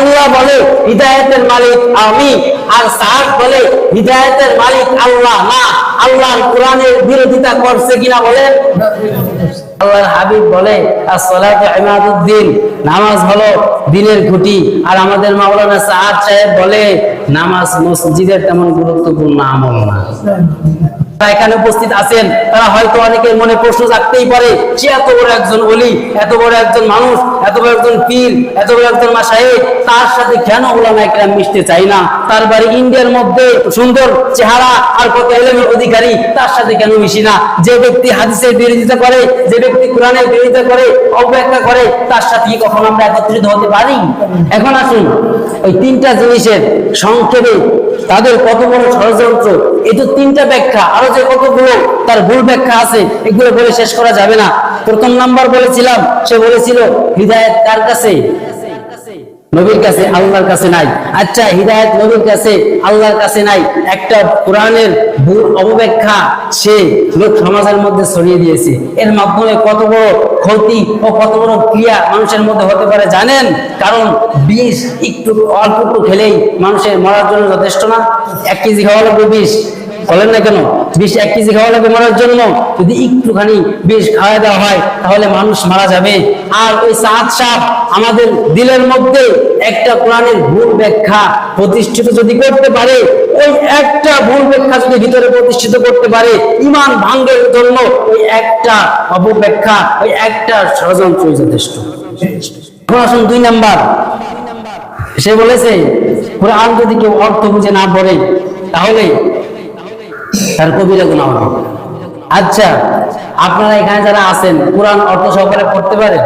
আল্লাহ বলে হিদায়াতের মালিক আমি, আর সাদ বলে হিদায়াতের মালিক আল্লাহ না। আল্লাহর কোরআনের বিরোধিতা করছে কিনা বলেন? আল্লাহর হাবিব বলে as-salatu ইমাদুদ্দিন, নামাজ হলো দ্বীনের খুঁটি। আর আমাদের মাওলানা সাদ সাহেব বলে নামাজ মসজিদের তেমন গুরুত্বপূর্ণ আমল না। এখানে উপস্থিত আছেন, তারা হয়তো অনেকের মনে প্রশ্ন জাগতেই পারে, সে এত বড় একজন ওলি, এত বড় একজন মানুষ, এত বড় একজন পীর, এত বড় একজন মাশায়েখ, তার সাথে কেন উলামায়ে কেরাম মিশতে চাই না? তার বাড়ি ইন্ডিয়ার মধ্যে, সুন্দর চেহারা আর কত ইলমের অধিকারী, তার সাথে কেন মিশি না? যে ব্যক্তি হাদিসের বিরোধিতা করে, যে ব্যক্তি কোরআনের বিরোধিতা করে, অবব্যাখ্যা করে, তার সাথে কি কখনো আমরা একত্রিত হতে পারি? এখন আসুন ওই তিনটা জিনিসের সংক্ষেপে তাদের কত বড় ষড়যন্ত্র, এই তো তিনটা ব্যাখ্যা, আরো যে কতগুলো তার ভুল ব্যাখ্যা আছে, এগুলো বলে শেষ করা যাবে না। প্রথম নাম্বার বলেছিলাম, সে বলেছিল হিদায়াত কার কাছে? নবীর কাছে, আল্লাহর কাছে নাই। আচ্ছা, হিদায়াত নবীর কাছে, আল্লাহর কাছে নাই, একটা কোরআনের ভুল অবব্যাখ্যা সে লোক সমাজের মধ্যে ছড়িয়ে দিয়েছে। এর মাধ্যমে কত বড় ক্ষতি ও কত বড় ক্রিয়া মানুষের মধ্যে হতে পারে জানেন? কারণ বিষ একটু অল্প একটু খেলেই মানুষের মরার জন্য যথেষ্ট না? 1 কেজি খাওয়া লাগবে বিষ, বলেন না কেন? বিষ 1 কেজি খাওয়া লাগবে মরার জন্য। যদি একটুখানি বিষ খাওয়া দেওয়া হয় তাহলে মানুষ মারা যাবে। আর ওই সাদ সাহেব আমাদের দিলের মধ্যে একটা কোরআনের ভুল ব্যাখ্যা প্রতিষ্ঠিত যদি করতে পারে, ওই একটা ভুল ব্যাখ্যা যদি ভিতরে প্রতিষ্ঠিত করতে পারে, ঈমান ভাঙের জন্য ওই একটা অপব্যাখ্যা, ওই একটা ষড়যন্ত্রই যথেষ্ট। এখন আসুন 2 নাম্বার, সে বলেছে কোরআন যদি কেউ অর্থ বুঝে না পড়ে তাহলে তার কবিরা গুনাহ হবে। আচ্ছা, আপনারা এখানে যারা আছেন কোরআন অর্থ সহকারে পড়তে পারেন?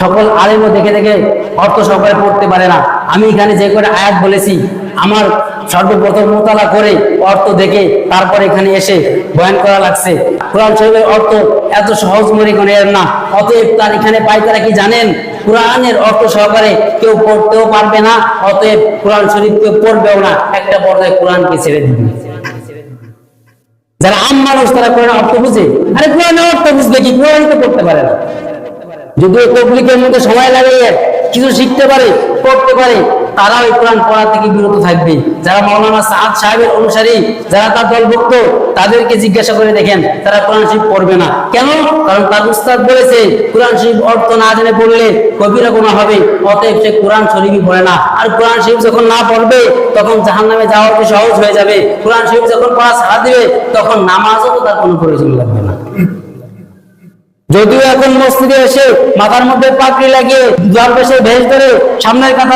সকল আলেমও দেখে দেখে অর্থ সহকারে পড়তে পারে না। আমি এখানে যে করে আয়াত বলেছি, আমার সর্বপ্রথম মোতালা করে অর্থ দেখে তারপর এখানে এসে বয়ান করা লাগছে। কোরআন শরীফের অর্থ এত সহজ মনে করেন না। অতএব তার এখানে পাই তারা কি জানেন? কোরআনের অর্থ সহকারে কেউ পড়তেও পারবে না, অতএব কোরআন শরীফ কেউ পড়বেও না, একটা পর্যায়ে কোরআনকে ছেড়ে দিবে। যারা আম মানুষ তারা কোরআন অর্থ বুঝে, আরে কোরআনের অর্থ বুঝবে কি? কোরআন তো পড়তে পারে না। যদিও পাবলিকের মধ্যে সময় লাগে, কিছু শিখতে পারে, পড়তে পারে, তারা ওই কোরআন পড়া থেকে বিরত থাকবে। যারা মাওলানা সাদ সাহেবের অনুসারী, যারা তার দলভুক্ত, তাদেরকে জিজ্ঞাসা করে দেখেন, তারা কোরআন শরীফ পড়বে না। কেন? কারণ তার উস্তাদ বলেছে কোরআন শরীফ অর্থ না জেনে পড়লে কবিরা গুনাহ হবে, অতএব সে কোরআন শরীফই পড়ে না। আর কোরআন শরীফ যখন না পড়বে তখন জাহান্নামে যাওয়া সহজ হয়ে যাবে। কোরআন শরীফ যখন পড়া ছাড়া দিবে তখন নামাজও তো তার কোনো প্রয়োজন লাগবে না। যদিও এখন মসজিদে এসে মাথার মধ্যে পাগড়ি লাগিয়ে দরবেশের ভেষ ধরে সামনের কাতারে